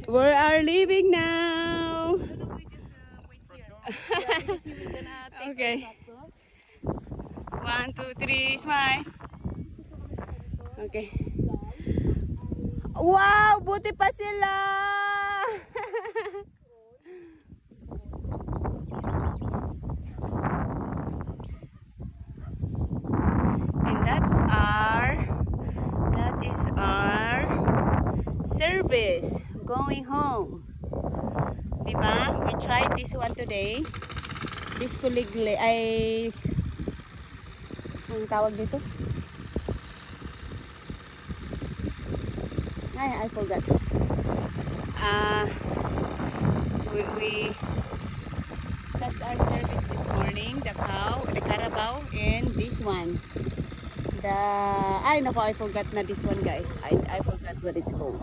We are leaving now. Okay. 1, 2, 3, smile. Okay. Wow, buti pa sila. And that is our service going home. Diba? We tried this one today. This kuligli ay ang tawag dito? I forgot. That's our service this morning. The cow, the carabao, and this one. I forgot na this one, guys. I forgot what it's called.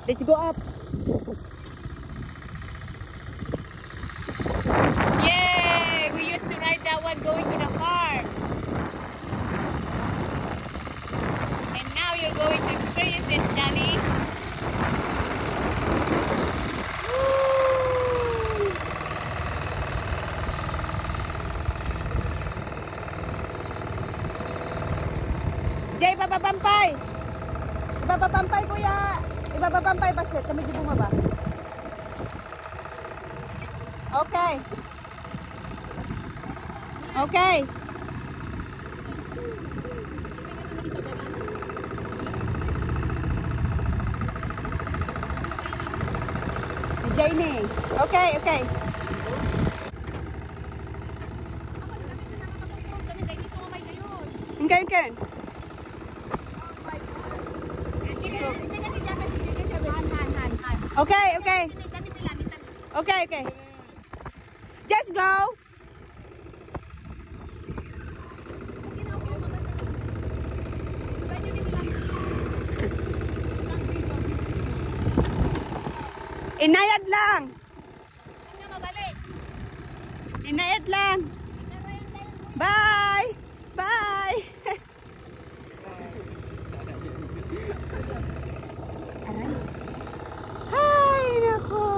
Let's go up. Yay! We used to ride that one going to the farm. And now you're going to experience it, Johnny. Woo! Jay, bababampay! Ibababampay, kuya! Ibababampay, basit. Kami di bumaba. Okay. Okay. Janie. Okay, okay. Okay, okay. Okay, okay. Okay, okay. Just go. Inayad lang. Inayad lang. Bye. Bye. Ay, nako.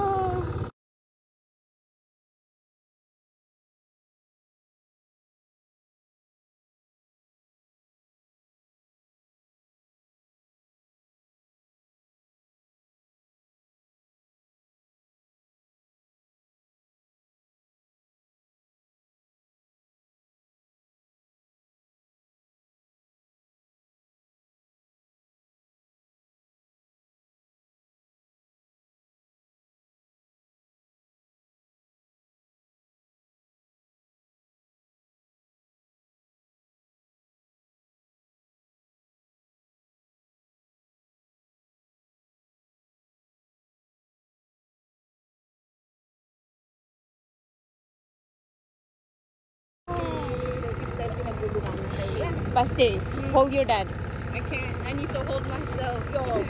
Basti, hold your dad. I can't. I need to hold myself. Yo,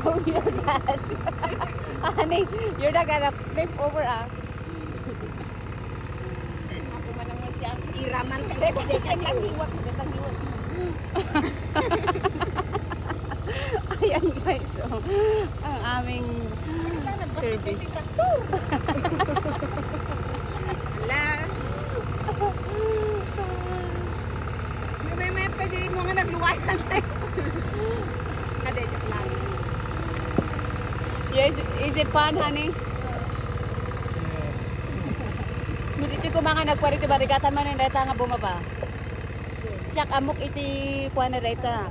Hold your dad. Honey, you're not gonna flip over ah. Ako man naman siya. Iraman ka. Ayan guys, so, ang aming service. Wala. May pwede mo nga nagluwayan tayo. Kadete lang. Yes, is it fun, honey? Dito ko mga nagkwari ti barigatan man ng data nga bumaba. Siyak amok iti kuha na data.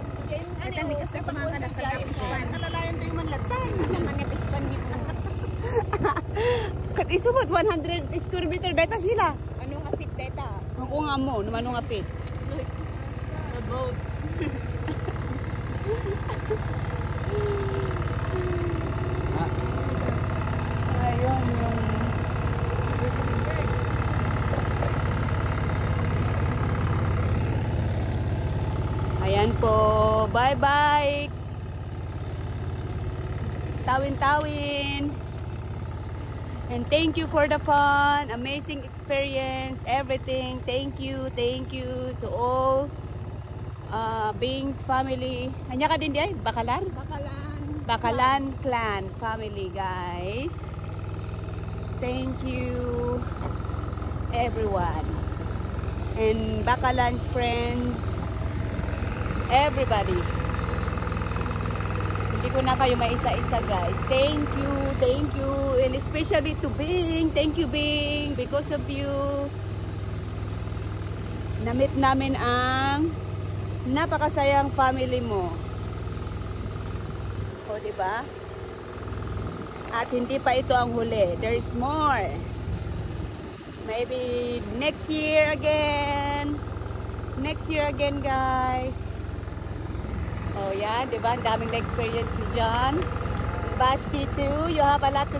Ito may kasi mga nagkakapispan. Kalalayan tayo man latay. Mga pispan dito. Kat isubot 100 square meter data sila. Anong nga fit data? Ako nga mo, naman nga fit. The boat. Ayun yung ayan po. Bye-bye. Tawin-tawin. And thank you for the fun, amazing experience, everything. Thank you to all Bing's family. Hanya ka din di ay? Bakalan? Bakalan. Bakalan clan family, guys. Thank you everyone. And Bakalan's friends. Everybody. Hindi ko na kayo maisa-isa, guys. Thank you. Thank you. And especially to Bing. Thank you, Bing. Because of you, na-meet namin ang napakasayang family mo. O, diba? At hindi pa ito ang huli. There's more. Maybe next year again. Next year again, guys. Oh, yeah, diba? Ang daming na-experience ni John. Vashti too. You have a lot to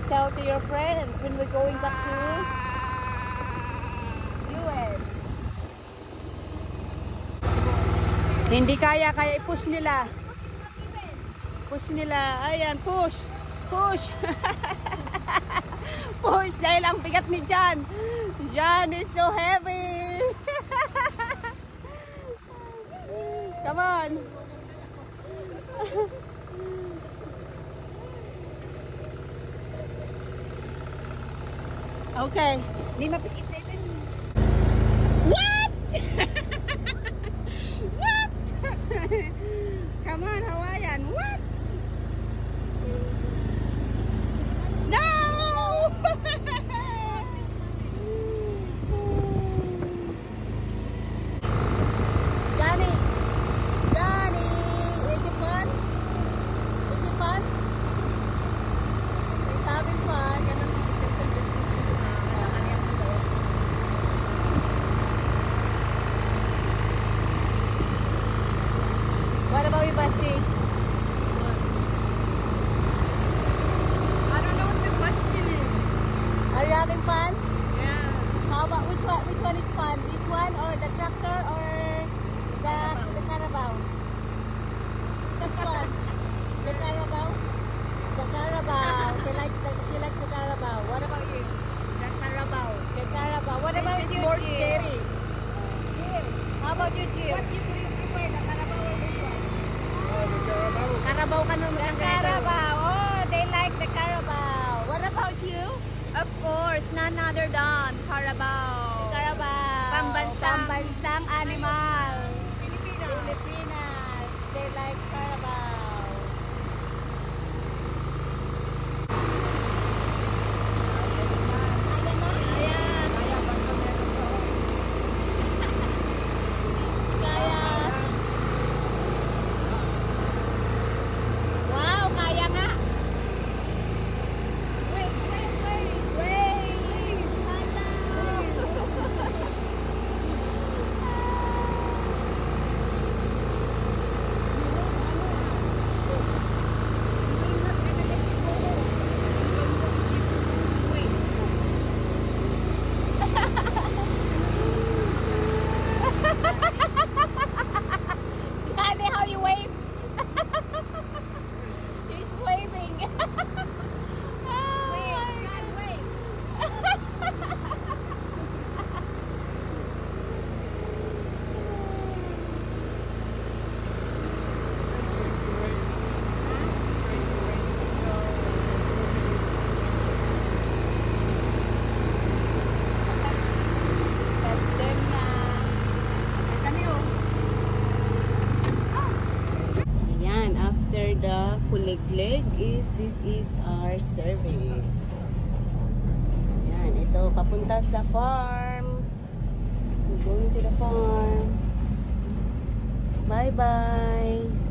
tell to your friends when we're going back to US. Hindi kaya i-push nila. Push nila. Ayan, push. Push. Push dahil ang bigat ni John. John is so heavy. Come on. Okay. Hindi mapisit na ito. What? What? Come on, Hawaiian. What? No! Johnny! Johnny! Is it fun? Is it fun? He's having fun. What about you, Basti? I don't know what the question is. Are you having fun? Yeah. How about which one is fun? This one or the tractor or the Carabao? Which one? The Carabao? The Carabao. She likes the Carabao. What about you? The Carabao. The Carabao. What about This is you, more Jill? scary. Jill, how about you, Jill? What do you prefer, the Carabao or this one? Carabao ka naman The ang Carabao. Oh, they like the Carabao. What about you? Of course, none other than Carabao. Carabao. Pambansang animal. Pilipinas. They like Carabao. Kaya. Wow, kaya nga. Wait. Johnny, how you wave? He's waving. That's them na. Ayan, after the kuliglig this is our service. Ayan, ito papunta sa farm. We're going to the farm. Bye-bye.